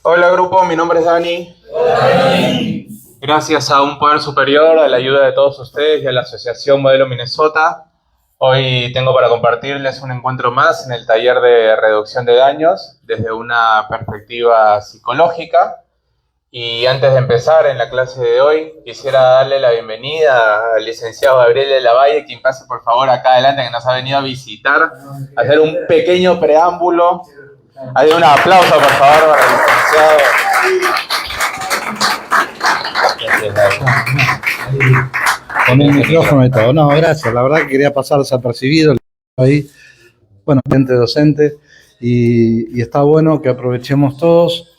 Hola grupo, mi nombre es Dani. Hola, Dani. Gracias a un poder superior, a la ayuda de todos ustedes y a la Asociación Modelo Minnesota, hoy tengo para compartirles un encuentro más en el taller de reducción de daños desde una perspectiva psicológica. Y antes de empezar en la clase de hoy, quisiera darle la bienvenida al licenciado Gabriel de la Valle, quien pase por favor acá adelante, que nos ha venido a visitar, a hacer un pequeño preámbulo. Hay un aplauso por favor para el licenciado. Con el micrófono y todo. No, gracias. La verdad que quería pasar desapercibido ahí. Bueno, gente docente. Y está bueno que aprovechemos todos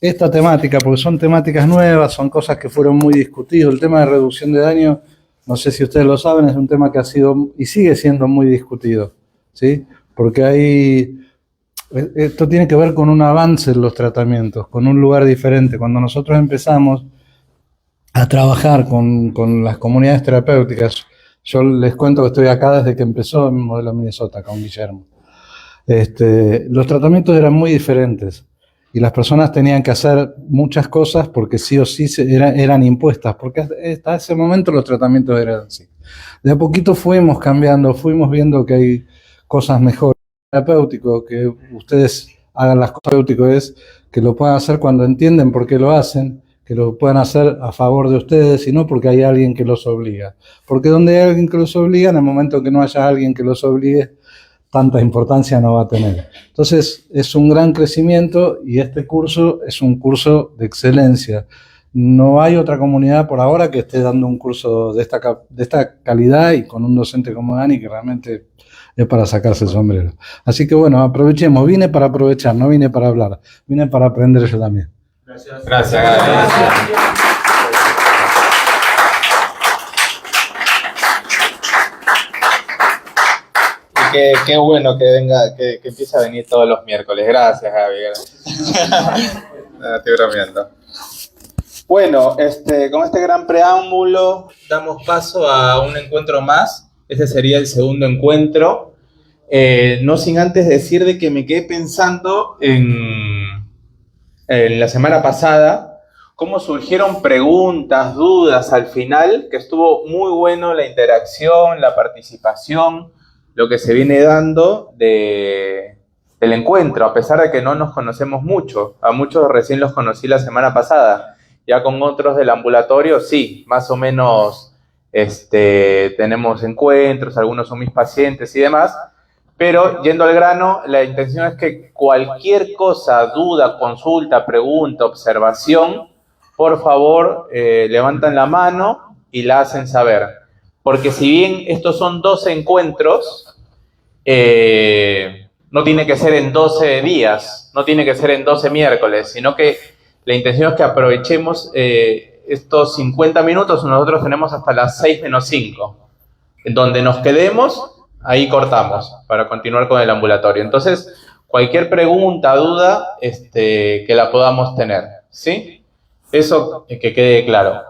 esta temática, porque son temáticas nuevas, son cosas que fueron muy discutidas. El tema de reducción de daño, no sé si ustedes lo saben, es un tema que ha sido y sigue siendo muy discutido, ¿sí? Porque esto tiene que ver con un avance en los tratamientos, con un lugar diferente. Cuando nosotros empezamos a trabajar con las comunidades terapéuticas, yo les cuento que estoy acá desde que empezó en Modelo Minnesota con Guillermo. Los tratamientos eran muy diferentes y las personas tenían que hacer muchas cosas porque sí o sí eran impuestas, porque hasta ese momento los tratamientos eran así. De a poquito fuimos cambiando, fuimos viendo que hay cosas mejores. Terapéutico, que ustedes hagan las cosas terapéutico es que lo puedan hacer cuando entienden por qué lo hacen, que lo puedan hacer a favor de ustedes y no porque hay alguien que los obliga. Porque donde hay alguien que los obliga, en el momento que no haya alguien que los obligue, tanta importancia no va a tener. Entonces, es un gran crecimiento y este curso es un curso de excelencia. No hay otra comunidad por ahora que esté dando un curso de esta calidad y con un docente como Dani que realmente es para sacarse el sombrero. Así que bueno, aprovechemos. Vine para aprovechar, no vine para hablar. Vine para aprender yo también. Gracias. Gracias. Qué bueno que venga, que empiece a venir todos los miércoles. Gracias, Gaby. Estoy bromeando. Bueno, con este gran preámbulo damos paso a un encuentro más. Este sería el segundo encuentro. No sin antes decir de que me quedé pensando en la semana pasada cómo surgieron preguntas, dudas al final, que estuvo muy bueno la interacción, la participación, lo que se viene dando del encuentro, a pesar de que no nos conocemos mucho. A muchos recién los conocí la semana pasada. Ya con otros del ambulatorio, sí, más o menos tenemos encuentros, algunos son mis pacientes y demás, pero yendo al grano, la intención es que cualquier cosa, duda, consulta, pregunta, observación, por favor, levantan la mano y la hacen saber. Porque si bien estos son 12 encuentros, no tiene que ser en 12 días, no tiene que ser en 12 miércoles, sino que la intención es que aprovechemos estos 50 minutos, nosotros tenemos hasta las 6 menos 5. En donde nos quedemos, ahí cortamos para continuar con el ambulatorio. Entonces, cualquier pregunta, duda, que la podamos tener, ¿sí? Eso que quede claro.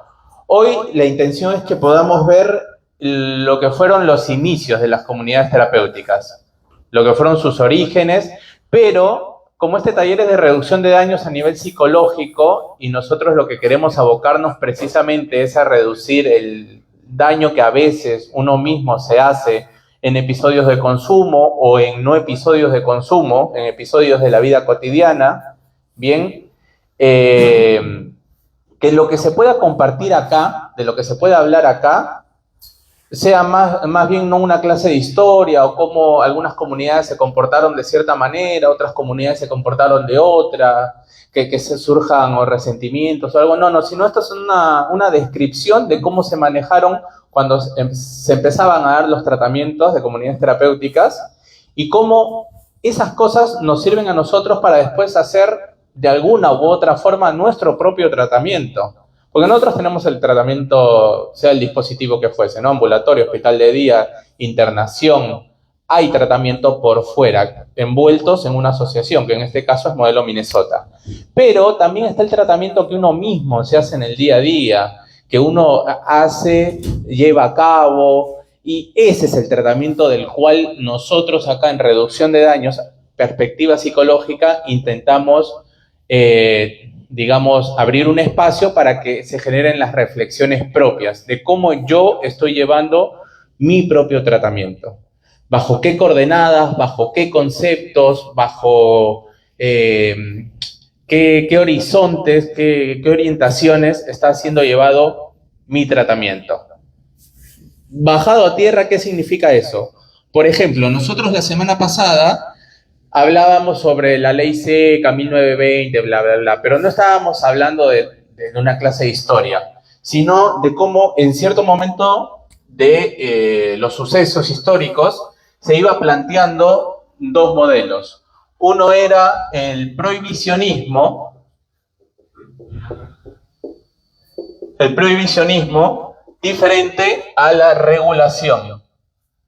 Hoy la intención es que podamos ver lo que fueron los inicios de las comunidades terapéuticas, lo que fueron sus orígenes, pero como este taller es de reducción de daños a nivel psicológico y nosotros lo que queremos abocarnos precisamente es a reducir el daño que a veces uno mismo se hace en episodios de consumo o en no episodios de consumo, en episodios de la vida cotidiana, bien, que lo que se pueda compartir acá, de lo que se pueda hablar acá, sea más bien no una clase de historia o cómo algunas comunidades se comportaron de cierta manera, otras comunidades se comportaron de otra, que se surjan o resentimientos o algo, no, sino esto es una descripción de cómo se manejaron cuando se empezaban a dar los tratamientos de comunidades terapéuticas y cómo esas cosas nos sirven a nosotros para después hacer de alguna u otra forma nuestro propio tratamiento. Porque nosotros tenemos el tratamiento, sea el dispositivo que fuese, ¿no? Ambulatorio, hospital de día, internación. Hay tratamiento por fuera, envueltos en una asociación, que en este caso es Modelo Minnesota. Pero también está el tratamiento que uno mismo se hace en el día a día, que uno hace, lleva a cabo, y ese es el tratamiento del cual nosotros acá en Reducción de Daños, Perspectiva Psicológica, intentamos digamos, abrir un espacio para que se generen las reflexiones propias de cómo yo estoy llevando mi propio tratamiento. Bajo qué coordenadas, bajo qué conceptos, bajo qué horizontes, qué orientaciones está siendo llevado mi tratamiento. Bajado a tierra, ¿qué significa eso? Por ejemplo, nosotros la semana pasada hablábamos sobre la ley seca, 1920, bla, bla, bla, pero no estábamos hablando de una clase de historia, sino de cómo en cierto momento de los sucesos históricos se iba planteando dos modelos. Uno era el prohibicionismo diferente a la regulación.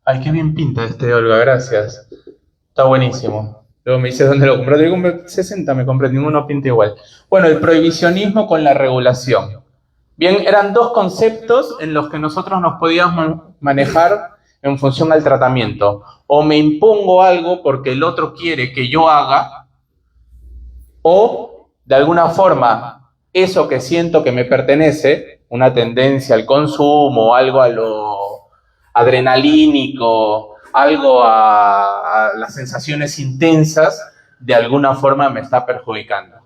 Ay, qué bien pinta este, Olga, gracias. Está buenísimo. Luego me dices dónde lo compré. Yo compré 60, me compré, ninguno pinta igual. Bueno, el prohibicionismo con la regulación. Bien, eran dos conceptos en los que nosotros nos podíamos manejar en función al tratamiento. O me impongo algo porque el otro quiere que yo haga, o de alguna forma eso que siento que me pertenece, una tendencia al consumo, algo a lo adrenalínico, algo a las sensaciones intensas, de alguna forma me está perjudicando,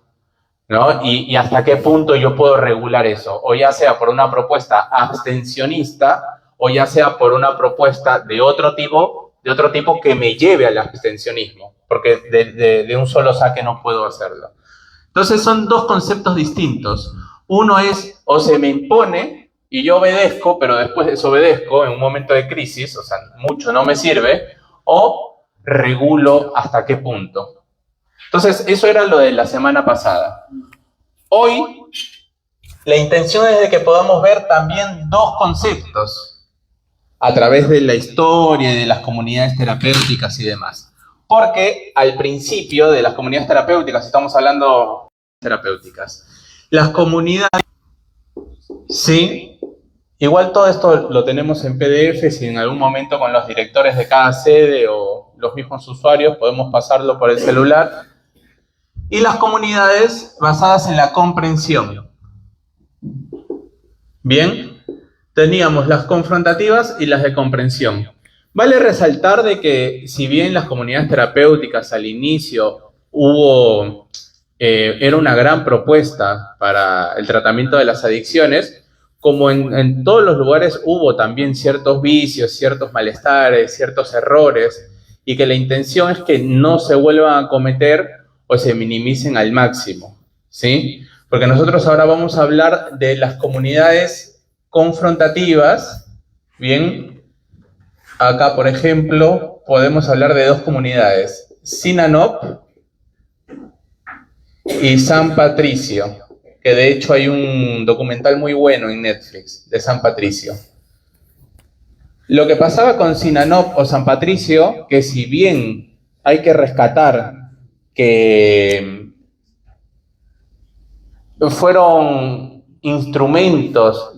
¿no? Y hasta qué punto yo puedo regular eso, o ya sea por una propuesta abstencionista, o ya sea por una propuesta de otro tipo que me lleve al abstencionismo, porque de un solo saque no puedo hacerlo. Entonces son dos conceptos distintos. Uno es, o se me impone y yo obedezco, pero después desobedezco en un momento de crisis, o sea, mucho no me sirve, o regulo hasta qué punto. Entonces, eso era lo de la semana pasada. Hoy, la intención es de que podamos ver también dos conceptos a través de la historia y de las comunidades terapéuticas y demás. Porque al principio de las comunidades terapéuticas, estamos hablando de terapéuticas, las comunidades, sí, igual todo esto lo tenemos en PDF, si en algún momento con los directores de cada sede o los mismos usuarios podemos pasarlo por el celular. Y las comunidades basadas en la comprensión. Bien, teníamos las confrontativas y las de comprensión. Vale resaltar de que si bien las comunidades terapéuticas al inicio era una gran propuesta para el tratamiento de las adicciones, como en todos los lugares hubo también ciertos vicios, ciertos malestares, ciertos errores, y que la intención es que no se vuelvan a cometer o se minimicen al máximo, ¿sí? Porque nosotros ahora vamos a hablar de las comunidades confrontativas, ¿bien? Acá, por ejemplo, podemos hablar de dos comunidades, Sinanop y San Patricio, que de hecho hay un documental muy bueno en Netflix de San Patricio. Lo que pasaba con Sinanop o San Patricio, que si bien hay que rescatar que fueron instrumentos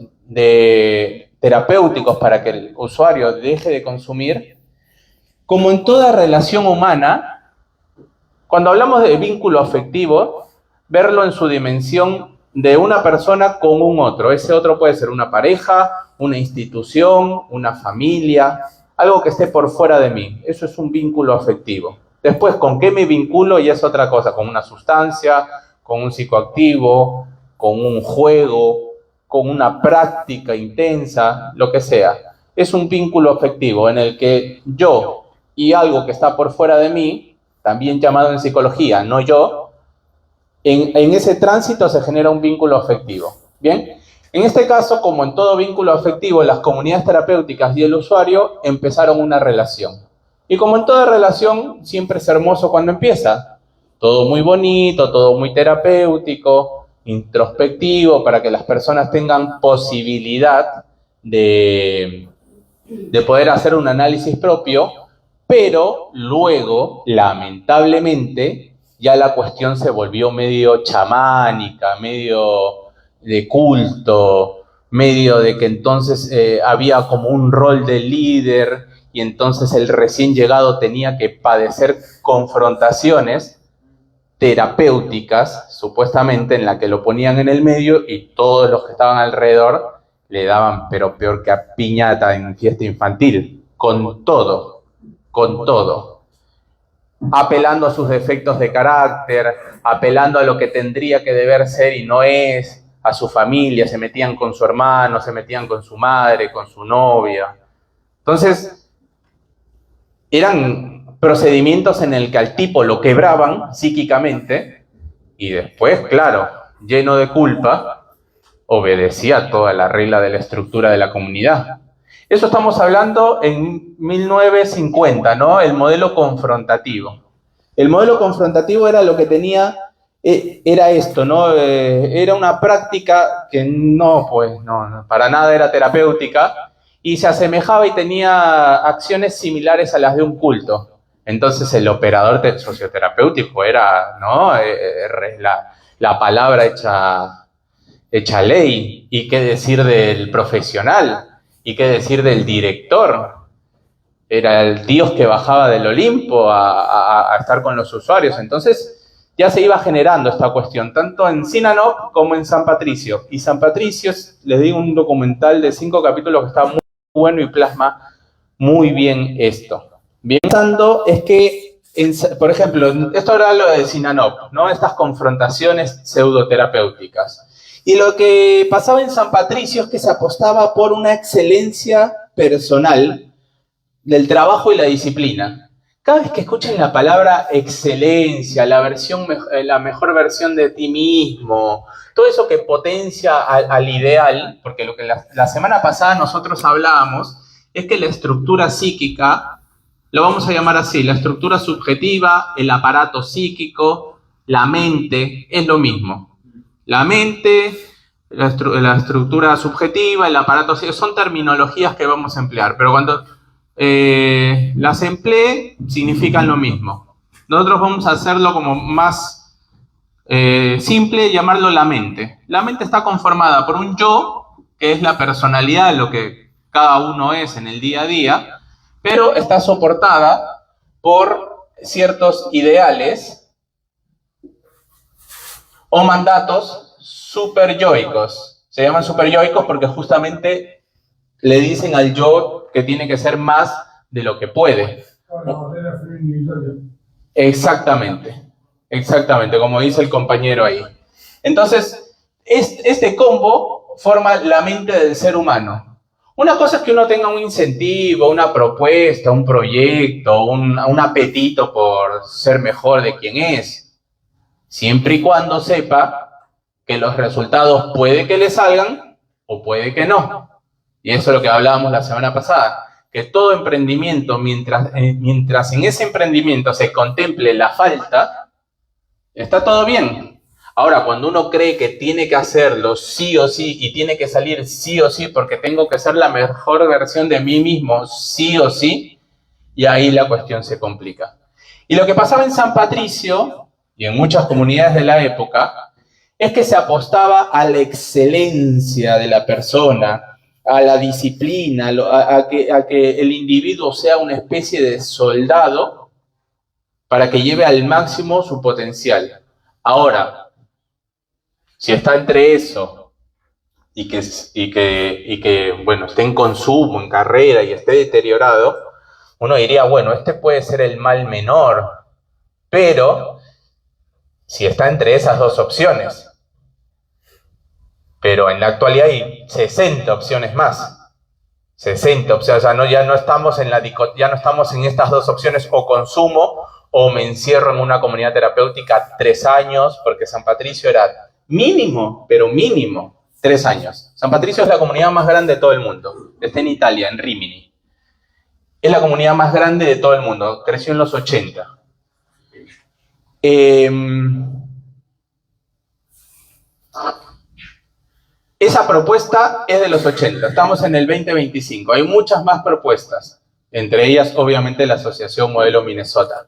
terapéuticos para que el usuario deje de consumir, como en toda relación humana, cuando hablamos de vínculo afectivo, verlo en su dimensión de una persona con un otro. Ese otro puede ser una pareja, una institución, una familia, algo que esté por fuera de mí. Eso es un vínculo afectivo. Después, ¿con qué me vinculo? Ya es otra cosa, con una sustancia, con un psicoactivo, con un juego, con una práctica intensa, lo que sea. Es un vínculo afectivo en el que yo y algo que está por fuera de mí, también llamado en psicología, no yo, en ese tránsito se genera un vínculo afectivo. ¿Bien? En este caso, como en todo vínculo afectivo, las comunidades terapéuticas y el usuario empezaron una relación. Y como en toda relación, siempre es hermoso cuando empieza. Todo muy bonito, todo muy terapéutico, introspectivo, para que las personas tengan posibilidad de poder hacer un análisis propio, pero luego, lamentablemente, ya la cuestión se volvió medio chamánica, medio de culto, medio de que entonces había como un rol de líder y entonces el recién llegado tenía que padecer confrontaciones terapéuticas, supuestamente, en la que lo ponían en el medio y todos los que estaban alrededor le daban, pero peor que a piñata en fiesta infantil, con todo, apelando a sus defectos de carácter, apelando a lo que tendría que deber ser y no es, a su familia, se metían con su hermano, se metían con su madre, con su novia. Entonces, eran procedimientos en el que al tipo lo quebraban psíquicamente y después, claro, lleno de culpa, obedecía toda la regla de la estructura de la comunidad. Eso estamos hablando en 1950, ¿no? El modelo confrontativo. El modelo confrontativo era lo que tenía, era esto, ¿no? Era una práctica que no, para nada era terapéutica y se asemejaba y tenía acciones similares a las de un culto. Entonces el operador socioterapéutico era, ¿no? La palabra hecha ley. ¿Y qué decir del profesional? ¿Y qué decir del director? Era el Dios que bajaba del Olimpo a estar con los usuarios. Entonces ya se iba generando esta cuestión, tanto en Sinanop como en San Patricio. Y San Patricio, les digo, un documental de 5 capítulos que está muy bueno y plasma muy bien esto. Bien, pensando es que, por ejemplo, esto era lo de Sinanop, ¿no? Estas confrontaciones pseudoterapéuticas. Y lo que pasaba en San Patricio es que se apostaba por una excelencia personal del trabajo y la disciplina. Cada vez que escuchen la palabra excelencia, la mejor versión de ti mismo, todo eso que potencia al ideal, porque lo que la semana pasada nosotros hablábamos es que la estructura psíquica, lo vamos a llamar así, la estructura subjetiva, el aparato psíquico, la mente, es lo mismo. La mente, la estructura subjetiva, el aparato psíquico, son terminologías que vamos a emplear, pero cuando las emplee, significan lo mismo. Nosotros vamos a hacerlo como más simple, llamarlo la mente. La mente está conformada por un yo, que es la personalidad, lo que cada uno es en el día a día, pero está soportada por ciertos ideales o mandatos superyoicos. Se llaman superyoicos porque justamente le dicen al yo que tiene que ser más de lo que puede. Exactamente, como dice el compañero ahí. Entonces, este combo forma la mente del ser humano. Una cosa es que uno tenga un incentivo, una propuesta, un proyecto, un apetito por ser mejor de quien es, siempre y cuando sepa que los resultados puede que le salgan o puede que no. Y eso es lo que hablábamos la semana pasada, que todo emprendimiento, mientras en ese emprendimiento se contemple la falta, está todo bien. Ahora, cuando uno cree que tiene que hacerlo sí o sí y tiene que salir sí o sí porque tengo que ser la mejor versión de mí mismo sí o sí, y ahí la cuestión se complica. Y lo que pasaba en San Patricio y en muchas comunidades de la época es que se apostaba a la excelencia de la persona, a la disciplina, a que el individuo sea una especie de soldado para que lleve al máximo su potencial. Ahora, si está entre eso y que bueno, esté en consumo, en carrera y esté deteriorado, uno diría, bueno, este puede ser el mal menor, pero si está entre esas dos opciones. Pero en la actualidad hay 60 opciones más. 60 opciones, o sea, ya no estamos en estas dos opciones, o consumo o me encierro en una comunidad terapéutica 3 años, porque San Patricio era mínimo, pero mínimo, 3 años. San Patricio es la comunidad más grande de todo el mundo. Está en Italia, en Rimini. Es la comunidad más grande de todo el mundo. Creció en los 80. Esa propuesta es de los 80, estamos en el 2025, hay muchas más propuestas, entre ellas obviamente la Asociación Modelo Minnesota,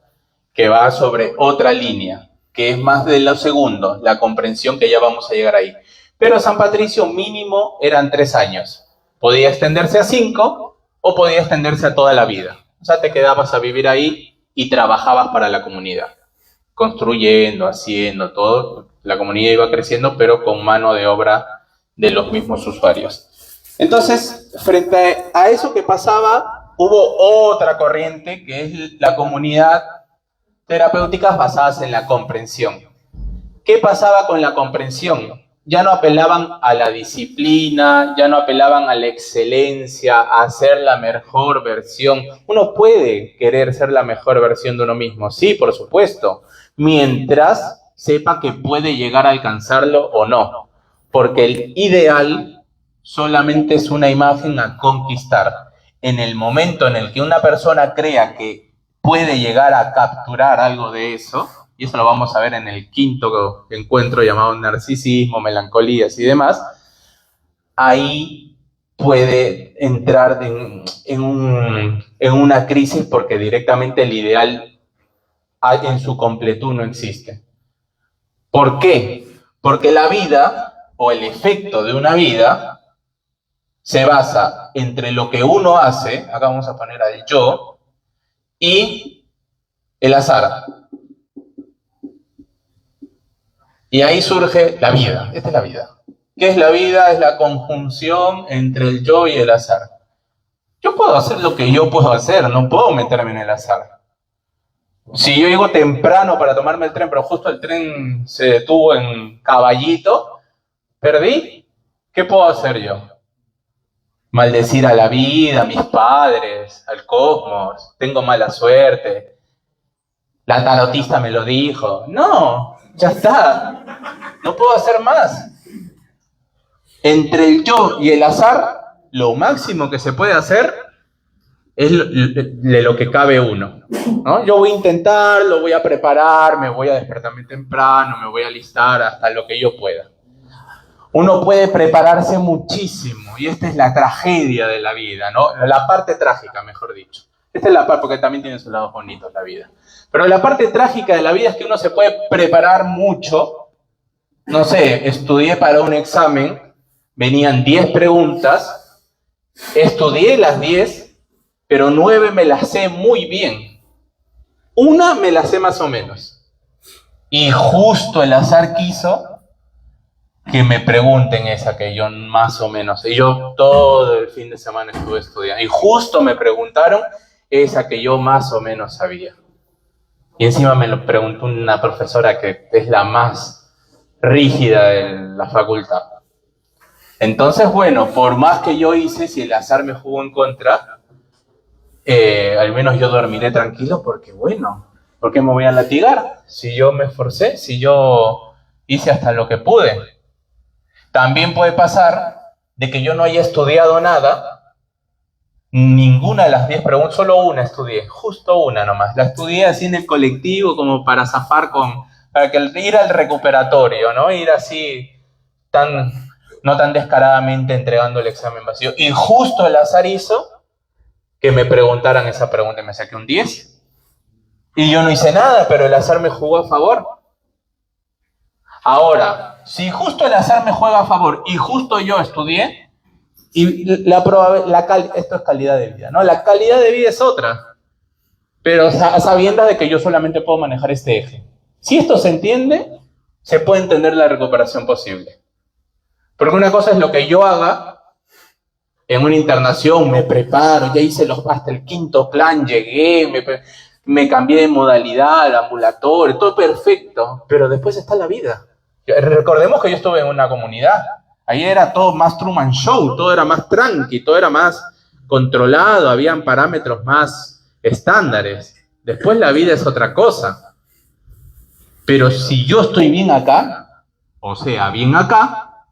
que va sobre otra línea, que es más de lo segundo, la comprensión, que ya vamos a llegar ahí. Pero San Patricio mínimo eran 3 años, podía extenderse a 5 o podía extenderse a toda la vida, o sea, te quedabas a vivir ahí y trabajabas para la comunidad. construyendo, haciendo todo. La comunidad iba creciendo, pero con mano de obra de los mismos usuarios. Entonces, frente a eso que pasaba, hubo otra corriente, que es la comunidad terapéuticas basadas en la comprensión. ¿Qué pasaba con la comprensión? Ya no apelaban a la disciplina, ya no apelaban a la excelencia, a ser la mejor versión. Uno puede querer ser la mejor versión de uno mismo, sí, por supuesto, mientras sepa que puede llegar a alcanzarlo o no. Porque el ideal solamente es una imagen a conquistar. En el momento en el que una persona crea que puede llegar a capturar algo de eso, y eso lo vamos a ver en el quinto encuentro llamado narcisismo, melancolías y demás, ahí puede entrar en una crisis porque directamente el ideal en su completud no existe. ¿Por qué? Porque la vida o el efecto de una vida se basa entre lo que uno hace, acá vamos a poner al yo, y el azar. Y ahí surge la vida. Esta es la vida. ¿Qué es la vida? Es la conjunción entre el yo y el azar. Yo puedo hacer lo que yo puedo hacer, no puedo meterme en el azar. Si yo llego temprano para tomarme el tren, pero justo el tren se detuvo en Caballito, perdí, ¿qué puedo hacer yo? Maldecir a la vida, a mis padres, al cosmos, tengo mala suerte, la tarotista me lo dijo. No, ya está, no puedo hacer más. Entre el yo y el azar, lo máximo que se puede hacer es de lo que cabe uno, ¿no? Yo voy a intentarlo, voy a preparar, me voy a despertarme temprano, me voy a alistar hasta lo que yo pueda. Uno puede prepararse muchísimo, y esta es la tragedia de la vida, ¿no? La parte trágica, mejor dicho. Esta es la parte, porque también tiene sus lados bonitos la vida. Pero la parte trágica de la vida es que uno se puede preparar mucho. No sé, estudié para un examen, venían 10 preguntas, estudié las 10, pero 9 me las sé muy bien. Una me la sé más o menos. Y justo el azar quiso que me pregunten esa que yo más o menos sé. Y yo todo el fin de semana estuve estudiando. Y justo me preguntaron esa que yo más o menos sabía. Y encima me lo preguntó una profesora que es la más rígida de la facultad. Entonces, bueno, por más que yo hice, si el azar me jugó en contra, al menos yo dormiré tranquilo porque, bueno, ¿por qué me voy a latigar? Si yo me esforcé, si yo hice hasta lo que pude. También puede pasar de que yo no haya estudiado nada, ninguna de las 10 preguntas, solo una estudié, justo una nomás. La estudié así en el colectivo como para zafar para que ir al recuperatorio, ¿no? Ir así, no tan descaradamente entregando el examen vacío. Y justo el azar hizo que me preguntaran esa pregunta y me saqué un 10. Y yo no hice nada, pero el azar me jugó a favor. Ahora, si justo el azar me juega a favor y justo yo estudié, y esto es calidad de vida, ¿no? La calidad de vida es otra, pero sabiendo de que yo solamente puedo manejar este eje. Si esto se entiende, se puede entender la recuperación posible. Porque una cosa es lo que yo haga en una internación, me preparo, ya hice hasta el 5.º plan, llegué, me cambié de modalidad, ambulatorio, todo perfecto, pero después está la vida. Recordemos que yo estuve en una comunidad, ahí era todo más Truman Show, todo era más tranqui, todo era más controlado, habían parámetros más estándares. Después la vida es otra cosa. Pero si yo estoy bien acá, o sea, bien acá,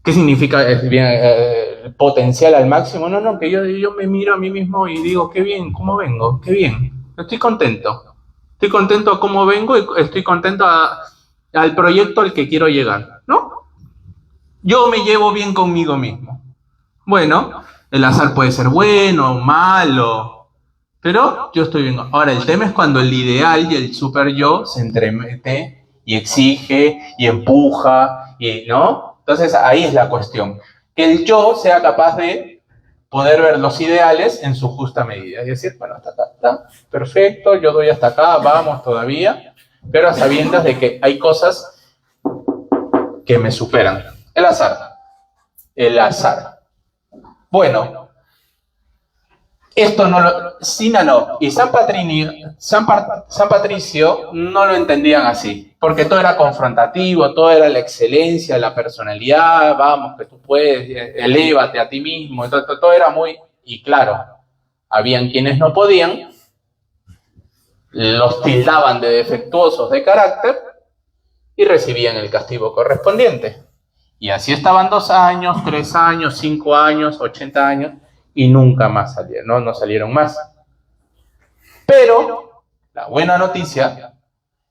¿qué significa bien, potencial al máximo? No, que yo me miro a mí mismo y digo, qué bien, ¿cómo vengo? Qué bien, estoy contento. Estoy contento a cómo vengo y estoy contento al proyecto al que quiero llegar, ¿no? Yo me llevo bien conmigo mismo. Bueno, el azar puede ser bueno o malo, pero yo estoy bien. Ahora, el tema es cuando el ideal y el super yo se entremete y exige y empuja, ¿no? Entonces ahí es la cuestión. Que el yo sea capaz de poder ver los ideales en su justa medida. Es decir, bueno, hasta acá está, perfecto, yo doy hasta acá, vamos todavía, pero a sabiendas de que hay cosas que me superan. El azar. El azar. Bueno, esto no lo... Cínano y San Patricio no lo entendían así, porque todo era confrontativo, todo era la excelencia, la personalidad, vamos, que tú puedes, elévate a ti mismo, todo era muy... Y claro, habían quienes no podían, los tildaban de defectuosos de carácter y recibían el castigo correspondiente. Y así estaban 2 años, 3 años, 5 años, 80 años, y nunca más salieron, no salieron más. Pero la buena noticia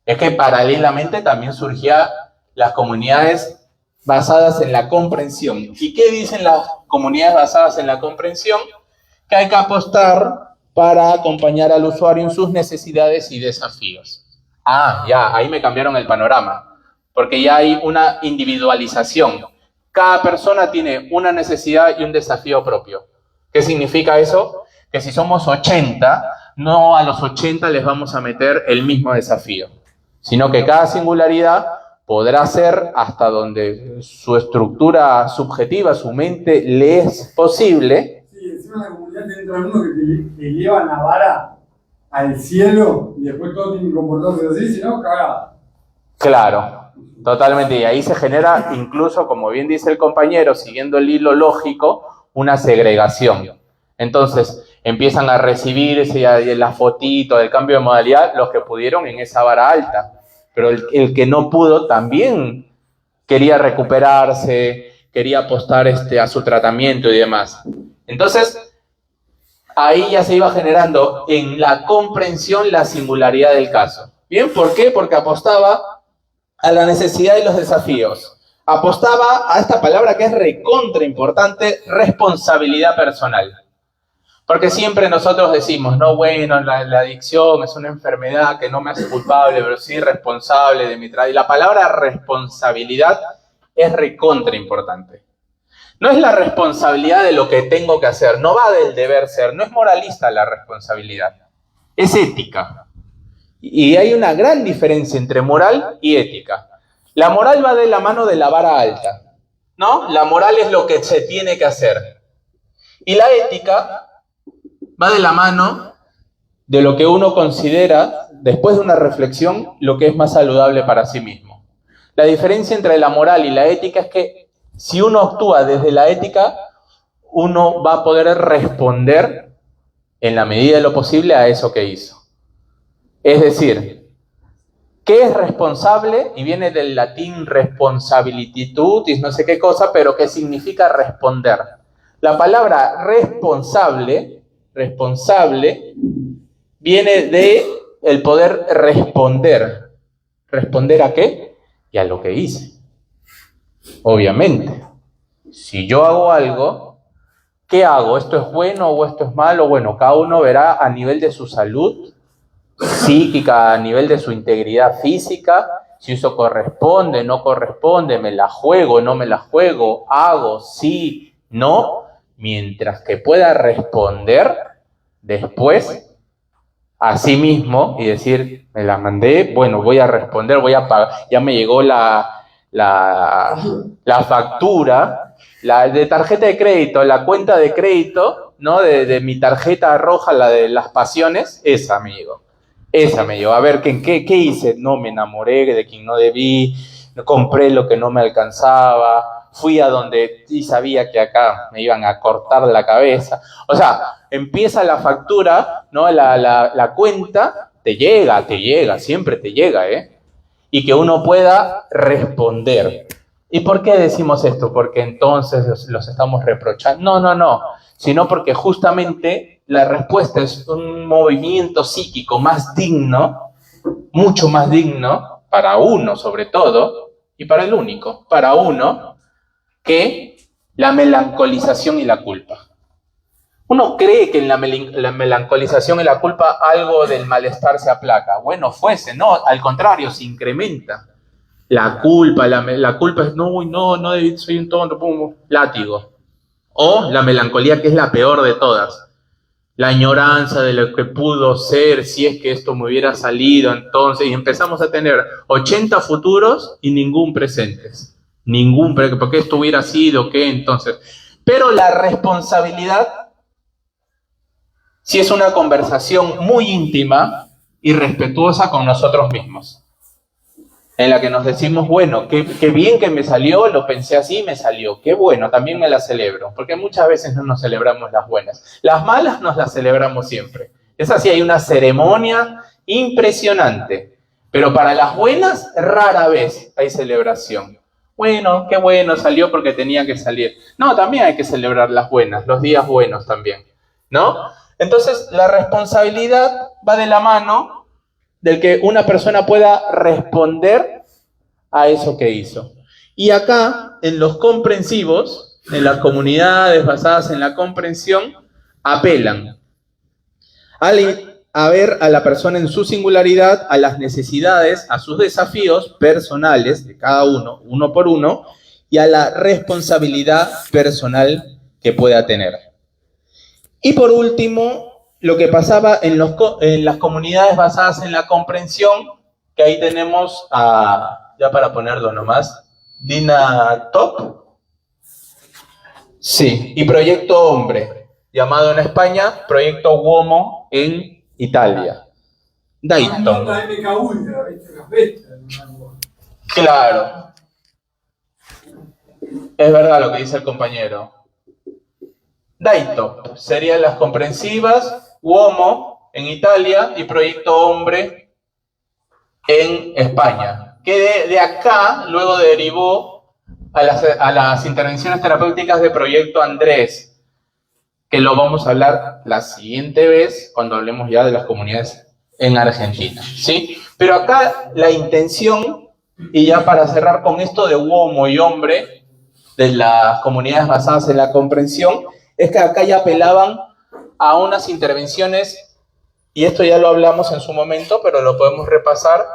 es que paralelamente también surgían las comunidades basadas en la comprensión. ¿Y qué dicen las comunidades basadas en la comprensión? Que hay que apostar para acompañar al usuario en sus necesidades y desafíos. Ya, ahí me cambiaron el panorama, porque ya hay una individualización. Cada persona tiene una necesidad y un desafío propio. ¿Qué significa eso? Que si somos 80, no a los 80 les vamos a meter el mismo desafío, sino que cada singularidad podrá ser hasta donde su estructura subjetiva, su mente, le es posible. Sí, encima la comunidad dentro de uno que te llevan la vara al cielo y después todos tienen que comportarse así, si no, cagada. Claro, totalmente. Y ahí se genera incluso, como bien dice el compañero, siguiendo el hilo lógico, una segregación. Entonces, empiezan a recibir la fotito del cambio de modalidad los que pudieron en esa vara alta. Pero el que no pudo también quería recuperarse, quería apostar a su tratamiento y demás. Entonces, ahí ya se iba generando en la comprensión la singularidad del caso. ¿Bien? ¿Por qué? Porque apostaba a la necesidad y los desafíos. Apostaba a esta palabra que es recontra importante, responsabilidad personal. Porque siempre nosotros decimos, no, bueno, la adicción es una enfermedad que no me hace culpable, pero sí responsable de mi trabajo. Y la palabra responsabilidad es recontra importante. No es la responsabilidad de lo que tengo que hacer, no va del deber ser, no es moralista la responsabilidad, es ética. Y hay una gran diferencia entre moral y ética. La moral va de la mano de la vara alta, ¿no? La moral es lo que se tiene que hacer. Y la ética va de la mano de lo que uno considera, después de una reflexión, lo que es más saludable para sí mismo. La diferencia entre la moral y la ética es que si uno actúa desde la ética, uno va a poder responder en la medida de lo posible a eso que hizo. Es decir, ¿qué es responsable? Y viene del latín responsabilitutis, no sé qué cosa, pero ¿qué significa responder? La palabra responsable viene de el poder responder. ¿Responder a qué? Y a lo que hice. Obviamente. Si yo hago algo, ¿qué hago? ¿Esto es bueno o esto es malo? Bueno, cada uno verá a nivel de su salud psíquica, a nivel de su integridad física, si eso corresponde, no corresponde, me la juego, no me la juego, hago, sí, no, mientras que pueda responder después a sí mismo y decir, me la mandé, bueno, voy a responder, voy a pagar, ya me llegó la factura, la de tarjeta de crédito, la cuenta de crédito, ¿no? De mi tarjeta roja, la de las pasiones, esa me llegó. A ver, ¿qué hice? No, me enamoré de quien no debí, compré lo que no me alcanzaba, fui a donde sí sabía que acá me iban a cortar la cabeza. O sea, empieza la factura, ¿no? La cuenta, te llega, siempre te llega, ¿eh? Y que uno pueda responder. ¿Y por qué decimos esto? Porque entonces los estamos reprochando. No, sino porque justamente la respuesta es un movimiento psíquico más digno, mucho más digno, para uno sobre todo, y para el único, para uno, que la melancolización y la culpa. Uno cree que en la melancolización y la culpa algo del malestar se aplaca. Bueno, no, al contrario, se incrementa. La culpa es, no, debí, soy un tonto, pum, látigo. O la melancolía, que es la peor de todas. La añoranza de lo que pudo ser, si es que esto me hubiera salido entonces, y empezamos a tener 80 futuros y ningún presentes. ¿Por qué esto hubiera sido? ¿Qué entonces? Pero la responsabilidad, si es una conversación muy íntima y respetuosa con nosotros mismos, en la que nos decimos, bueno, qué bien que me salió, lo pensé así, me salió, qué bueno, también me la celebro, porque muchas veces no nos celebramos las buenas. Las malas nos las celebramos siempre. Es así, hay una ceremonia impresionante, pero para las buenas rara vez hay celebración. Bueno, qué bueno, salió porque tenía que salir. No, también hay que celebrar las buenas, los días buenos también, ¿no? Entonces, la responsabilidad va de la mano del que una persona pueda responder a eso que hizo. Y acá, en los comprensivos, en las comunidades basadas en la comprensión, apelan a ver a la persona en su singularidad, a las necesidades, a sus desafíos personales de cada uno, uno por uno, y a la responsabilidad personal que pueda tener. Y por último, lo que pasaba en las comunidades basadas en la comprensión, que ahí tenemos ya para ponerlo nomás, Dina Top, sí, y Proyecto Hombre, llamado en España Proyecto Uomo en Italia. Dayton. Claro. Es verdad lo que dice el compañero. Dayton serían las comprensivas, Uomo en Italia y Proyecto Hombre en España. Que de acá luego derivó a las intervenciones terapéuticas de Proyecto Andrés, que lo vamos a hablar la siguiente vez cuando hablemos ya de las comunidades en Argentina, ¿sí? Pero acá la intención, y ya para cerrar con esto de Uomo y Hombre, de las comunidades basadas en la comprensión, es que acá ya apelaban a unas intervenciones, y esto ya lo hablamos en su momento, pero lo podemos repasar,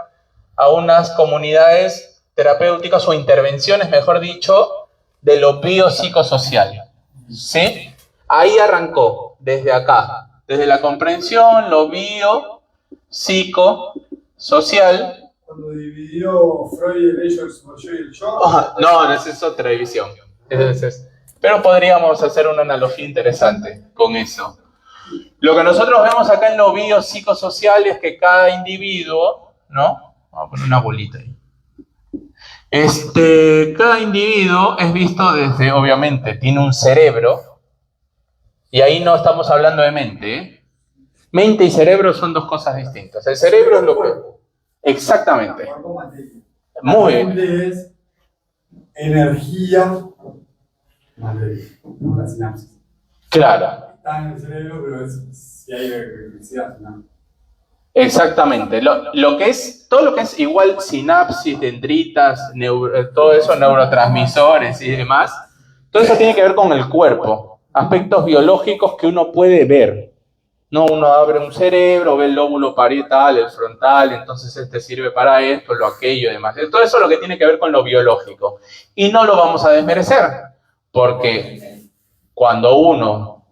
a unas comunidades terapéuticas o intervenciones, mejor dicho, de lo biopsicosocial, ¿sí? Ahí arrancó, desde acá, desde la comprensión, lo biopsicosocial. Cuando dividió Freud el ello, el yo y el yo. No, esa es otra división. Pero podríamos hacer una analogía interesante con eso. Lo que nosotros vemos acá en lo biopsicosocial es que cada individuo, ¿no? Vamos a poner una bolita ahí. Cada individuo es visto desde, obviamente, tiene un cerebro. Y ahí no estamos hablando de mente, ¿eh? Mente y cerebro son dos cosas distintas. El cerebro es lo que... Exactamente. Muy bien. Mente es energía, materia, la sinapsis. Claro. Está en el cerebro, pero si hay electricidad, ¿no? Exactamente. Todo lo que es igual sinapsis, dendritas, todo eso, neurotransmisores y demás, todo eso tiene que ver con el cuerpo. Aspectos biológicos que uno puede ver. No, uno abre un cerebro, ve el lóbulo parietal, el frontal, entonces este sirve para esto, lo aquello y demás. Todo eso es lo que tiene que ver con lo biológico. Y no lo vamos a desmerecer, porque cuando uno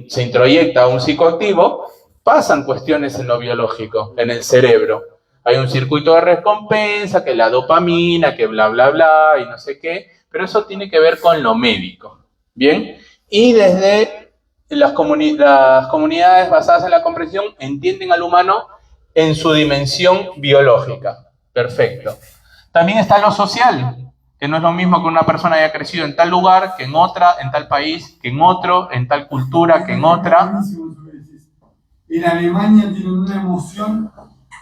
se introyecta a un psicoactivo, pasan cuestiones en lo biológico, en el cerebro. Hay un circuito de recompensa, que la dopamina, que bla, bla, bla, y no sé qué, pero eso tiene que ver con lo médico. ¿Bien? Y desde las comunidades basadas en la comprensión entienden al humano en su dimensión biológica. Perfecto. También está lo social, que no es lo mismo que una persona haya crecido en tal lugar, que en otra, en tal país, que en otro, en tal cultura, que en otra. En Alemania tienen una emoción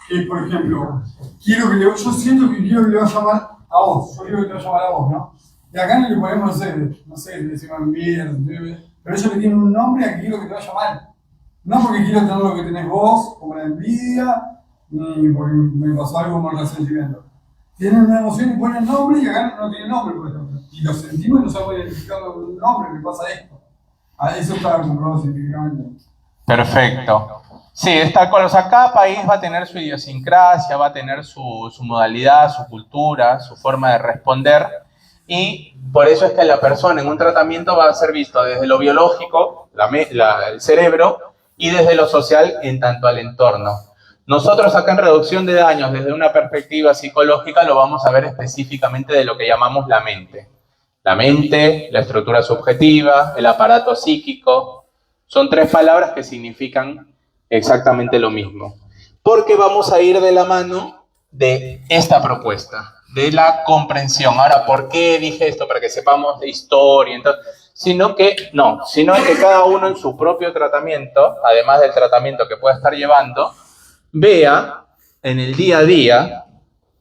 que, por ejemplo, yo siento que quiero que le va a llamar a vos, yo quiero que te va a llamar a vos, ¿no? Y acá no le podemos no sé, le decimos envidia, pero ellos le tienen un nombre a que quiero que te vaya mal. No porque quiero tener lo que tenés vos, como la envidia, ni porque me pasó algo como el resentimiento. Tienen una emoción y ponen nombre y acá no tienen nombre, por ejemplo. Y lo sentimos y no sabemos identificarlo con un nombre, me pasa esto. Eso está comprobado científicamente. Perfecto. Sí, es tal cual. O sea, cada país va a tener su idiosincrasia, va a tener su modalidad, su cultura, su forma de responder. y por eso es que la persona en un tratamiento va a ser visto desde lo biológico, el cerebro, y desde lo social en tanto al entorno. Nosotros acá en reducción de daños, desde una perspectiva psicológica, lo vamos a ver específicamente de lo que llamamos la mente. La mente, la estructura subjetiva, el aparato psíquico, son tres palabras que significan exactamente lo mismo. Porque vamos a ir de la mano de esta propuesta, de la comprensión. Ahora, ¿por qué dije esto? Para que sepamos de historia, entonces, sino que cada uno en su propio tratamiento, además del tratamiento que pueda estar llevando, vea en el día a día,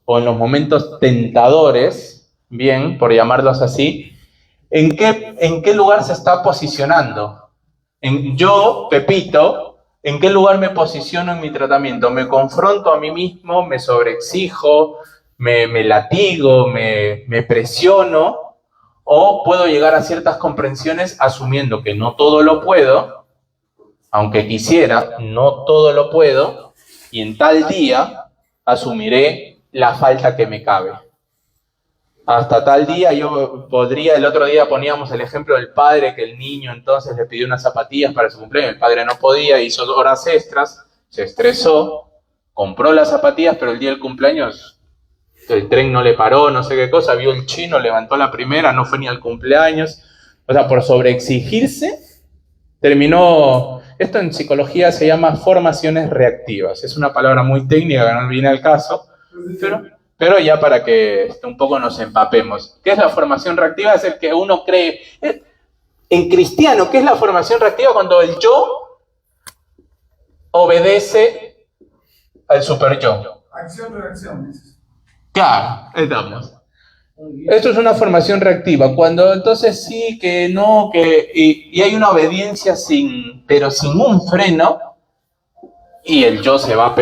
o en los momentos tentadores, bien, por llamarlos así, en qué lugar se está posicionando. Yo, Pepito, ¿en qué lugar me posiciono en mi tratamiento? ¿Me confronto a mí mismo? ¿Me sobreexijo? ¿Me latigo? ¿Me presiono? ¿O puedo llegar a ciertas comprensiones asumiendo que no todo lo puedo, aunque quisiera, no todo lo puedo, y en tal día asumiré la falta que me cabe? Hasta tal día yo podría, el otro día poníamos el ejemplo del padre, que el niño entonces le pidió unas zapatillas para su cumpleaños, el padre no podía, hizo horas extras, se estresó, compró las zapatillas, pero el día del cumpleaños el tren no le paró, no sé qué cosa, vio el chino, levantó la primera, no fue ni al cumpleaños. O sea, por sobreexigirse, terminó. Esto en psicología se llama formaciones reactivas. Es una palabra muy técnica que no viene al caso, pero ya para que un poco nos empapemos. ¿Qué es la formación reactiva? Es el que uno cree. En cristiano, ¿qué es la formación reactiva? Cuando el yo obedece al super yo. Acción-reacción, dices. Claro, estamos. Esto es una formación reactiva, cuando entonces sí, que no, que y hay una obediencia pero sin un freno, y el yo se va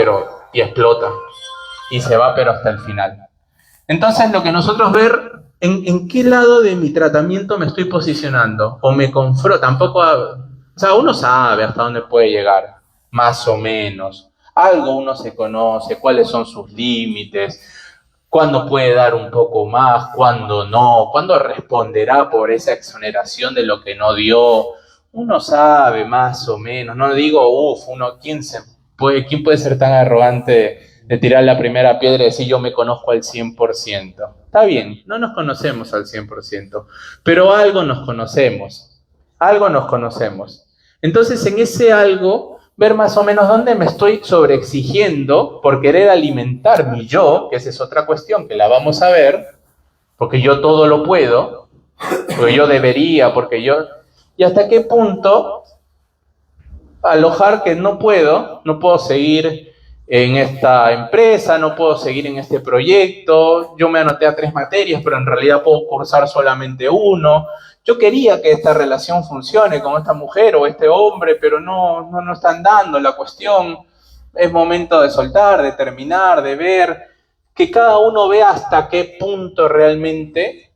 y explota, y se va pero hasta el final. Entonces lo que nosotros ver, en qué lado de mi tratamiento me estoy posicionando, o me confronto, o sea, uno sabe hasta dónde puede llegar, más o menos, algo uno se conoce, cuáles son sus límites, cuándo puede dar un poco más, cuándo no, cuándo responderá por esa exoneración de lo que no dio. Uno sabe más o menos, no digo, ¿quién puede ser tan arrogante de tirar la primera piedra y decir yo me conozco al 100%? Está bien, no nos conocemos al 100%, pero algo nos conocemos. Entonces, en ese algo, ver más o menos dónde me estoy sobreexigiendo por querer alimentar mi yo, que esa es otra cuestión que la vamos a ver, porque yo todo lo puedo, porque yo debería, y hasta qué punto alojar que no puedo seguir en esta empresa, no puedo seguir en este proyecto, yo me anoté a 3 materias, pero en realidad puedo cursar solamente 1. Yo quería que esta relación funcione con esta mujer o este hombre, pero no están dando la cuestión. Es momento de soltar, de terminar, de ver, que cada uno vea hasta qué punto realmente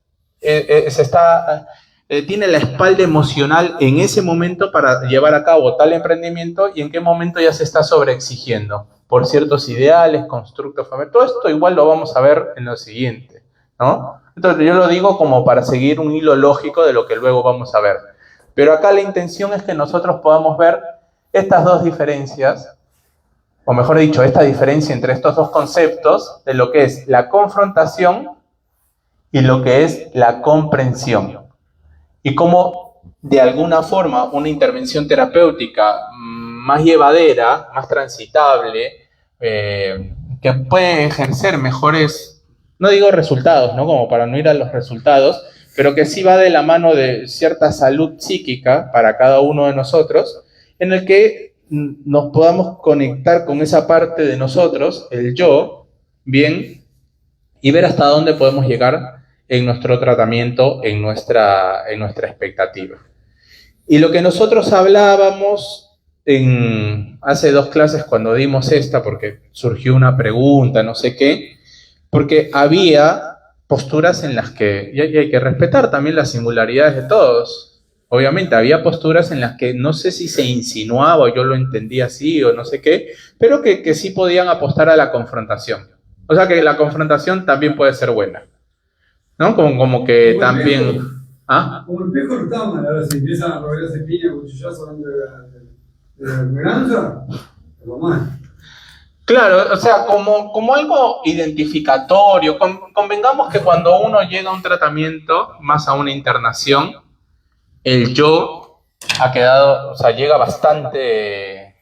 tiene la espalda emocional en ese momento para llevar a cabo tal emprendimiento y en qué momento ya se está sobreexigiendo por ciertos ideales, constructos familiares. Todo esto igual lo vamos a ver en lo siguiente, ¿no? Entonces yo lo digo como para seguir un hilo lógico de lo que luego vamos a ver. Pero acá la intención es que nosotros podamos ver estas dos diferencias, o mejor dicho, esta diferencia entre estos dos conceptos de lo que es la confrontación y lo que es la comprensión. Y cómo, de alguna forma, una intervención terapéutica más llevadera, más transitable, que puede ejercer mejores, no digo resultados, ¿no? Como para no ir a los resultados, pero que sí va de la mano de cierta salud psíquica para cada uno de nosotros, en el que nos podamos conectar con esa parte de nosotros, el yo, bien, y ver hasta dónde podemos llegar en nuestro tratamiento, en nuestra expectativa. Y lo que nosotros hablábamos hace 2 clases cuando dimos esta, porque surgió una pregunta, no sé qué, porque había posturas en las que, y hay que respetar también las singularidades de todos, obviamente había posturas en las que no sé si se insinuaba o yo lo entendía así o no sé qué, pero que sí podían apostar a la confrontación. O sea que la confrontación también puede ser buena. ¿no? Como que también... ¿Ah? Como el viejo Rutaman, ahora se empiezan a robar ese piña, cuchillazo hablando de granja, lo más. Claro, o sea, como algo identificatorio, convengamos que cuando uno llega a un tratamiento, más a una internación, el yo ha quedado, o sea, llega bastante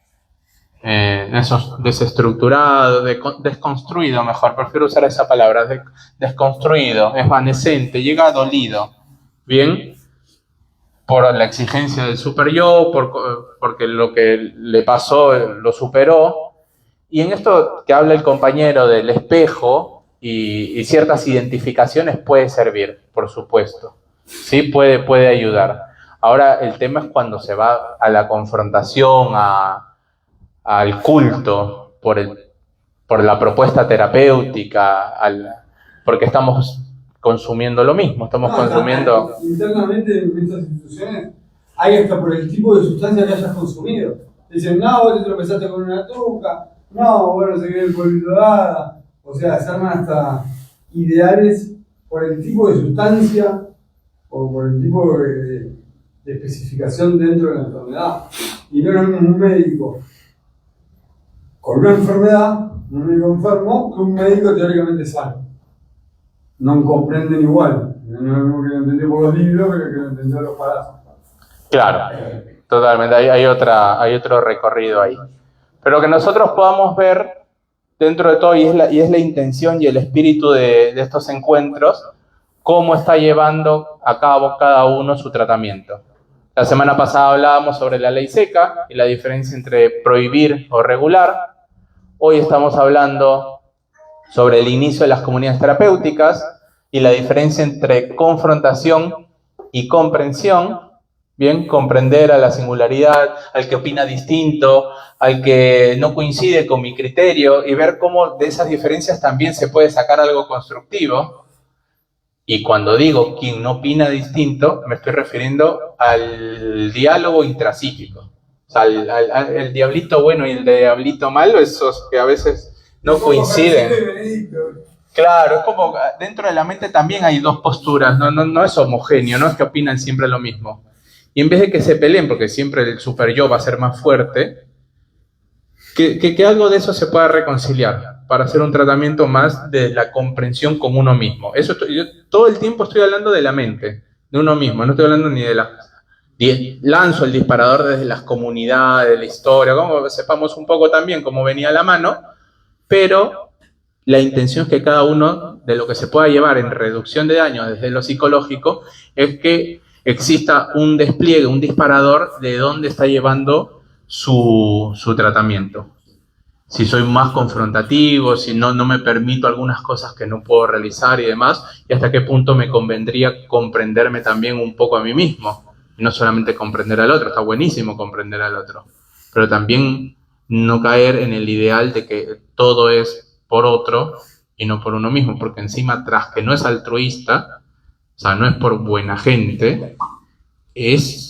desestructurado, desconstruido, mejor, prefiero usar esa palabra, desconstruido, evanescente, llega dolido, ¿bien? Por la exigencia del super yo, porque lo que le pasó lo superó. Y en esto que habla el compañero del espejo y ciertas identificaciones puede servir, por supuesto. Sí, puede ayudar. Ahora el tema es cuando se va a la confrontación, al culto, por la propuesta terapéutica, porque estamos consumiendo lo mismo, estamos consumiendo... Internamente en estas instituciones hay hasta por el tipo de sustancia que hayas consumido. Dicen, no, vos te tropezaste con una truca. No, bueno, se quedó el polvito de hada. O sea, se arman hasta ideales por el tipo de sustancia o por el tipo de especificación dentro de la enfermedad. Y no es un médico con una enfermedad, un médico enfermo, que un médico teóricamente sano. No comprenden igual. No es lo mismo que lo entendió por los libros, pero que lo entendió los parásitos. Claro, totalmente. Hay otro recorrido ahí. Pero que nosotros podamos ver dentro de todo, y es la intención y el espíritu de estos encuentros, cómo está llevando a cabo cada uno su tratamiento. La semana pasada hablábamos sobre la ley seca y la diferencia entre prohibir o regular. Hoy estamos hablando sobre el inicio de las comunidades terapéuticas y la diferencia entre confrontación y comprensión. Bien, comprender a la singularidad, al que opina distinto, al que no coincide con mi criterio y ver cómo de esas diferencias también se puede sacar algo constructivo. Y cuando digo quien no opina distinto, me estoy refiriendo al diálogo intrapsíquico. O sea, el diablito bueno y el diablito malo, esos que a veces no coinciden. Claro, es como dentro de la mente también hay dos posturas, no es homogéneo, no es que opinan siempre lo mismo. Y en vez de que se peleen, porque siempre el super yo va a ser más fuerte, que algo de eso se pueda reconciliar para hacer un tratamiento más de la comprensión con uno mismo. Yo todo el tiempo estoy hablando de la mente, de uno mismo, no estoy hablando ni de lanzo el disparador desde las comunidades, de la historia, como sepamos un poco también cómo venía la mano, pero la intención es que cada uno de lo que se pueda llevar en reducción de daño desde lo psicológico es que exista un despliegue, un disparador de dónde está llevando su tratamiento. Si soy más confrontativo, si no me permito algunas cosas que no puedo realizar y demás, y hasta qué punto me convendría comprenderme también un poco a mí mismo. Y no solamente comprender al otro, está buenísimo comprender al otro, pero también no caer en el ideal de que todo es por otro y no por uno mismo, porque encima, tras que no es altruista, o sea, no es por buena gente, es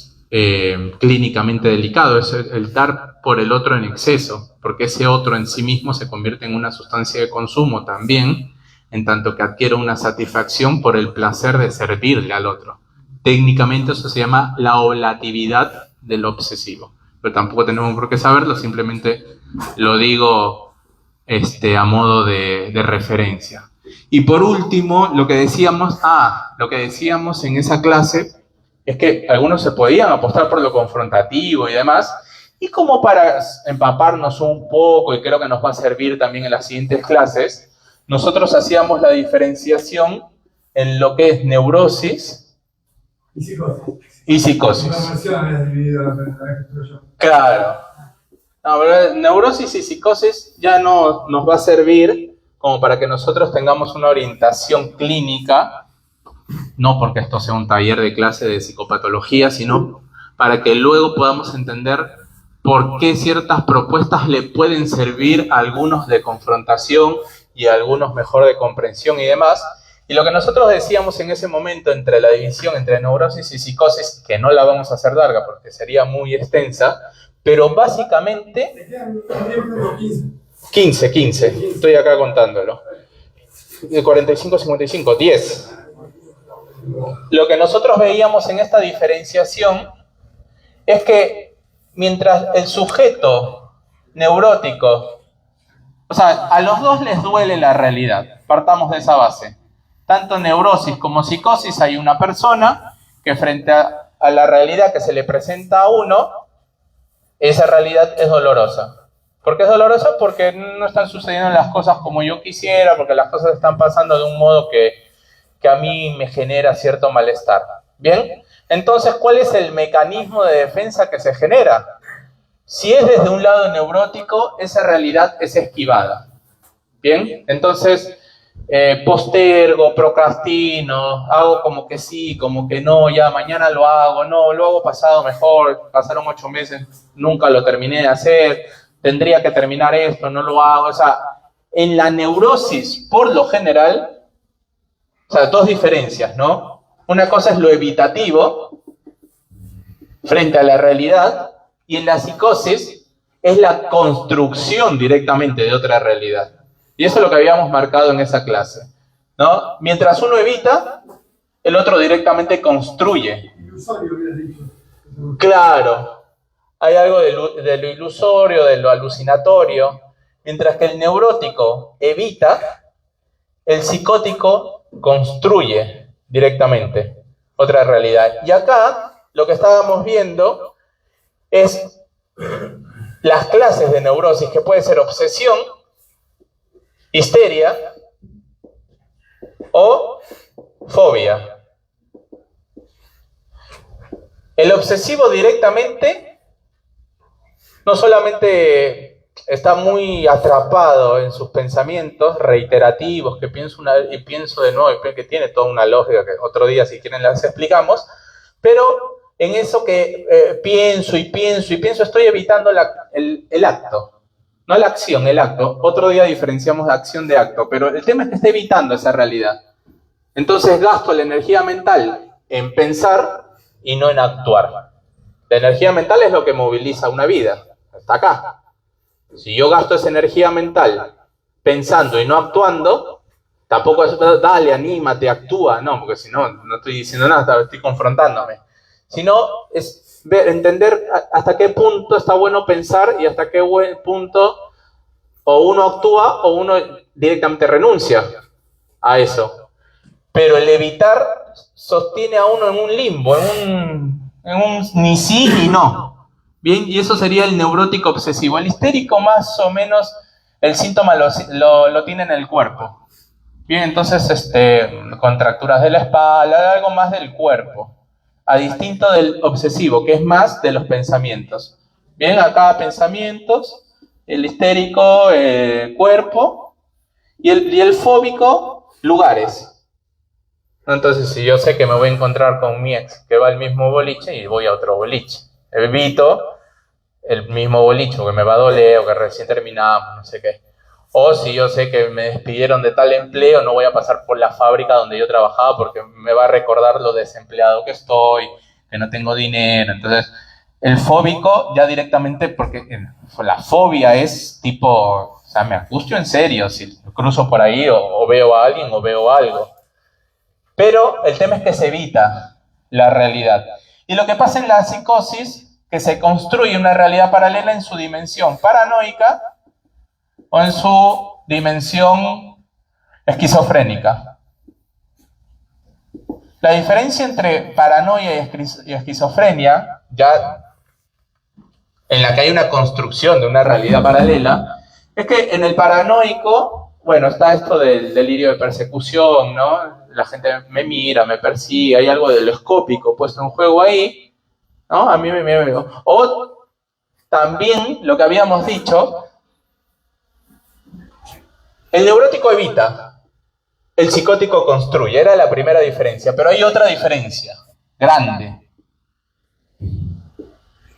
clínicamente delicado, es el dar por el otro en exceso, porque ese otro en sí mismo se convierte en una sustancia de consumo también, en tanto que adquiere una satisfacción por el placer de servirle al otro. Técnicamente eso se llama la oblatividad del obsesivo, pero tampoco tenemos por qué saberlo, simplemente lo digo a modo de referencia. Y por último, lo que decíamos en esa clase es que algunos se podían apostar por lo confrontativo y demás, y como para empaparnos un poco, y creo que nos va a servir también en las siguientes clases, nosotros hacíamos la diferenciación en lo que es neurosis y psicosis. Claro. No, pero neurosis y psicosis ya no nos va a servir como para que nosotros tengamos una orientación clínica, no porque esto sea un taller de clase de psicopatología, sino para que luego podamos entender por qué ciertas propuestas le pueden servir a algunos de confrontación y a algunos mejor de comprensión y demás. Y lo que nosotros decíamos en ese momento entre la división entre neurosis y psicosis, que no la vamos a hacer larga porque sería muy extensa, pero básicamente... 15, estoy acá contándolo. De 45 a 55, 10. lo que nosotros veíamos en esta diferenciación es que mientras el sujeto neurótico, o sea, a los dos les duele la realidad, partamos de esa base. Tanto neurosis como psicosis hay una persona que frente a la realidad que se le presenta a uno, esa realidad es dolorosa. ¿Por qué es dolorosa? Porque no están sucediendo las cosas como yo quisiera, porque las cosas están pasando de un modo que a mí me genera cierto malestar. ¿Bien? Entonces, ¿cuál es el mecanismo de defensa que se genera? Si es desde un lado neurótico, esa realidad es esquivada. ¿Bien? Entonces, postergo, procrastino, hago como que sí, como que no, ya mañana lo hago pasado mejor, pasaron 8 meses, nunca lo terminé de hacer, tendría que terminar esto, no lo hago. O sea, en la neurosis, por lo general, o sea, dos diferencias, ¿no? Una cosa es lo evitativo frente a la realidad, y en la psicosis es la construcción directamente de otra realidad. Y eso es lo que habíamos marcado en esa clase, ¿no? Mientras uno evita, el otro directamente construye. Ilusorio, hubieras dicho. Claro, hay algo de lo ilusorio, de lo alucinatorio. Mientras que el neurótico evita, el psicótico construye directamente otra realidad. Y acá lo que estábamos viendo es las clases de neurosis, que puede ser obsesión, histeria o fobia. El obsesivo directamente no solamente está muy atrapado en sus pensamientos reiterativos, que pienso una vez y pienso de nuevo, y que tiene toda una lógica que otro día si quieren las explicamos, pero en eso que pienso y pienso y pienso, estoy evitando el acto. No la acción, el acto. Otro día diferenciamos acción de acto, pero el tema es que está evitando esa realidad. Entonces gasto la energía mental en pensar y no en actuar. La energía mental es lo que moviliza una vida. Está acá. Si yo gasto esa energía mental pensando y no actuando, tampoco es, dale, anímate, actúa. No, porque si no, no estoy diciendo nada, estoy confrontándome. Sino es entender hasta qué punto está bueno pensar y hasta qué punto o uno actúa o uno directamente renuncia a eso. Pero el evitar sostiene a uno en un limbo, en un ni sí ni no. Bien, y eso sería el neurótico obsesivo. El histérico más o menos el síntoma lo tiene en el cuerpo. Bien, entonces contracturas de la espalda, algo más del cuerpo. A distinto del obsesivo, que es más de los pensamientos. Bien, acá pensamientos, el histérico, cuerpo, y el fóbico, lugares. Entonces, si yo sé que me voy a encontrar con mi ex, que va al mismo boliche, y voy a otro boliche. Evito el mismo boliche, que me va a doler, o que recién terminamos, no sé qué. O si yo sé que me despidieron de tal empleo, no voy a pasar por la fábrica donde yo trabajaba porque me va a recordar lo desempleado que estoy, que no tengo dinero. Entonces, el fóbico ya directamente, porque la fobia es tipo, o sea, me angustio en serio si cruzo por ahí o veo a alguien o veo algo. Pero el tema es que se evita la realidad. Y lo que pasa en la psicosis, que se construye una realidad paralela en su dimensión paranoica o en su dimensión esquizofrénica. La diferencia entre paranoia y esquizofrenia, ya en la que hay una construcción de una realidad paralela, es que en el paranoico, bueno, está esto del delirio de persecución, ¿no? La gente me mira, me persigue, hay algo de lo escópico puesto en juego ahí, ¿no? A mí me mira. O también lo que habíamos dicho, el neurótico evita, el psicótico construye. Era la primera diferencia, pero hay otra diferencia grande.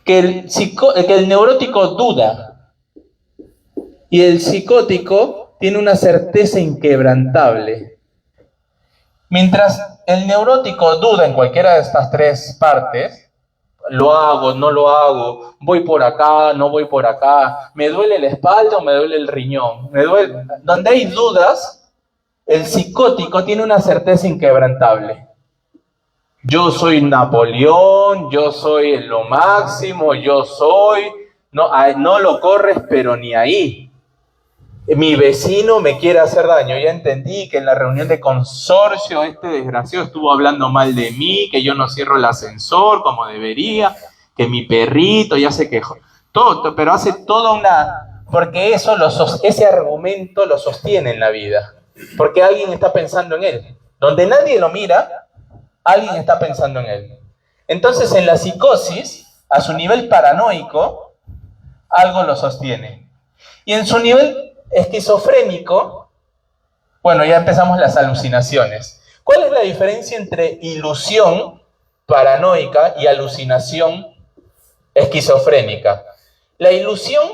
Que el neurótico duda y el psicótico tiene una certeza inquebrantable. Mientras el neurótico duda en cualquiera de estas tres partes, lo hago, no lo hago, voy por acá, no voy por acá, me duele la espalda o me duele el riñón, me duele. Donde hay dudas, el psicótico tiene una certeza inquebrantable. yo soy Napoleón, yo soy lo máximo, yo soy, no, no lo corres pero ni ahí. Mi vecino me quiere hacer daño. Ya entendí que en la reunión de consorcio este desgraciado estuvo hablando mal de mí, que yo no cierro el ascensor como debería, que mi perrito ya se quejó. Todo, pero hace toda una... Porque eso ese argumento lo sostiene en la vida. Porque alguien está pensando en él. Donde nadie lo mira, alguien está pensando en él. Entonces en la psicosis, a su nivel paranoico, algo lo sostiene. Y en su nivel esquizofrénico, bueno, ya empezamos las alucinaciones. ¿Cuál es la diferencia entre ilusión paranoica y alucinación esquizofrénica? La ilusión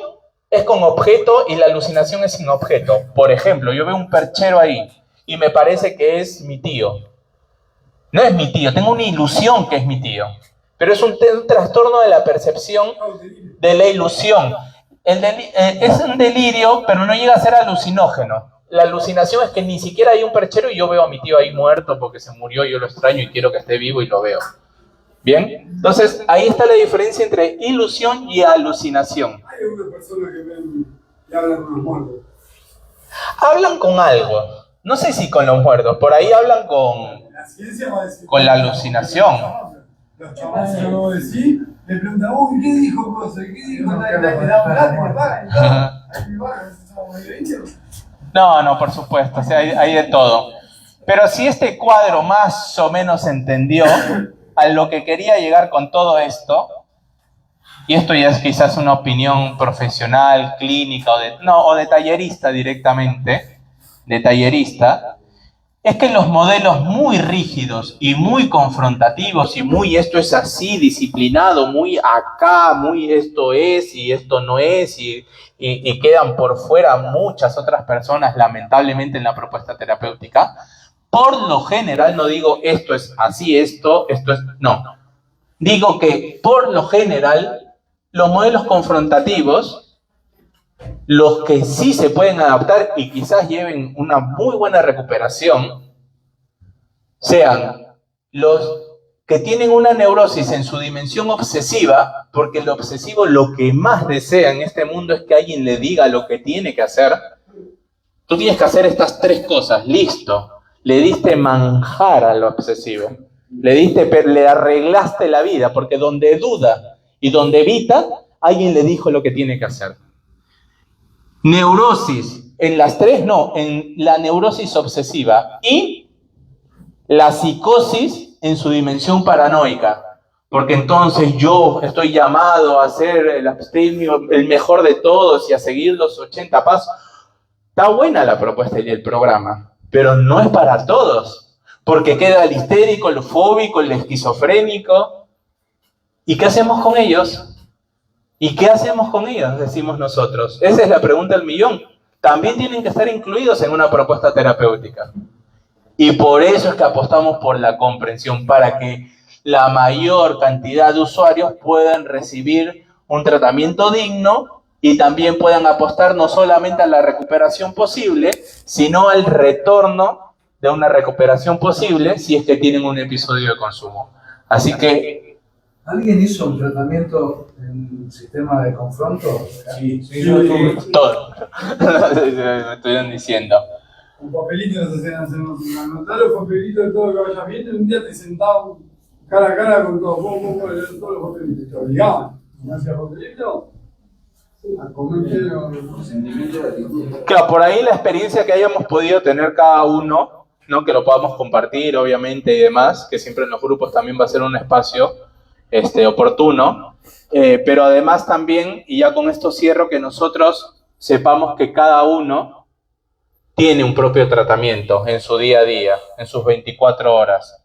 es con objeto y la alucinación es sin objeto. Por ejemplo, yo veo un perchero ahí y me parece que es mi tío. No es mi tío, tengo una ilusión que es mi tío. Pero es un trastorno de la percepción de la ilusión. Es un delirio, pero no llega a ser alucinógeno. La alucinación es que ni siquiera hay un perchero y yo veo a mi tío ahí muerto porque se murió, yo lo extraño y quiero que esté vivo y lo veo. ¿Bien? Entonces, ahí está la diferencia entre ilusión y alucinación. Hay una persona que ven y hablan con los muertos. Hablan con algo. No sé si con los muertos. Por ahí hablan La ciencia va a decir... con la alucinación. Los chavales que lo decís, le preguntan, uy, ¿qué dijo José? ¿Qué dijo? Le da un No, por supuesto. O sea, hay de todo. Pero si este cuadro más o menos entendió a lo que quería llegar con todo esto, y esto ya es quizás una opinión profesional, clínica, o de tallerista directamente, de tallerista, es que los modelos muy rígidos y muy confrontativos y muy esto es así, disciplinado, muy acá, muy esto es y esto no es, y quedan por fuera muchas otras personas, lamentablemente, en la propuesta terapéutica. Por lo general, no digo esto es así, esto es... No. Digo que, por lo general, los modelos confrontativos, los que sí se pueden adaptar y quizás lleven una muy buena recuperación, sean los que tienen una neurosis en su dimensión obsesiva, porque el obsesivo lo que más desea en este mundo es que alguien le diga lo que tiene que hacer. Tú tienes que hacer estas tres cosas, listo. Le diste manjar al obsesivo. Le arreglaste la vida, porque donde duda y donde evita, alguien le dijo lo que tiene que hacer. Neurosis, en las tres no, en la neurosis obsesiva y la psicosis en su dimensión paranoica, porque entonces yo estoy llamado a ser el mejor de todos y a seguir los 80 pasos. Está buena la propuesta y el programa, pero no es para todos, porque queda el histérico, el fóbico, el esquizofrénico. ¿Y qué hacemos con ellos? ¿Y qué hacemos con ellos? Decimos nosotros. Esa es la pregunta del millón. También tienen que estar incluidos en una propuesta terapéutica. Y por eso es que apostamos por la comprensión, para que la mayor cantidad de usuarios puedan recibir un tratamiento digno y también puedan apostar no solamente a la recuperación posible, sino al retorno de una recuperación posible si es que tienen un episodio de consumo. Así que... ¿Alguien hizo un tratamiento en sistema de confronto? Sí. Todo. Me estuvieron diciendo. Un papelito nos hacían anotar los papelitos de todo lo que vayas viendo y un día te sentaba cara a cara con todo. Vos leer todos los papelitos. Te obligaban. ¿No hacías papelito? A comer Claro, por ahí la experiencia que hayamos podido tener cada uno, ¿no? Que lo podamos compartir, obviamente, y demás, que siempre en los grupos también va a ser un espacio oportuno, pero además también, y ya con esto cierro, que nosotros sepamos que cada uno tiene un propio tratamiento en su día a día, en sus 24 horas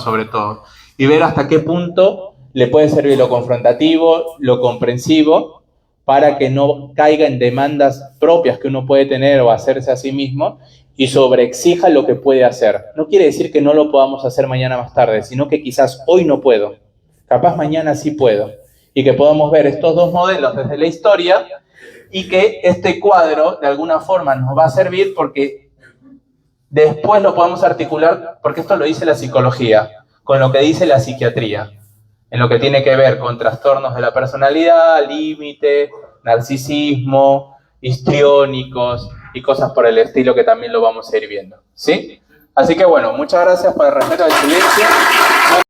sobre todo, y ver hasta qué punto le puede servir lo confrontativo, lo comprensivo, para que no caiga en demandas propias que uno puede tener o hacerse a sí mismo, y sobreexija lo que puede hacer. No quiere decir que no lo podamos hacer mañana más tarde, sino que quizás hoy no puedo, capaz mañana sí puedo, y que podamos ver estos dos modelos desde la historia, y que este cuadro de alguna forma nos va a servir porque después lo podemos articular, porque esto lo dice la psicología. con lo que dice la psiquiatría, en lo que tiene que ver con trastornos de la personalidad, límite, narcisismo, histriónicos y cosas por el estilo que también lo vamos a ir viendo, ¿sí? Así que bueno, muchas gracias por el respeto del silencio.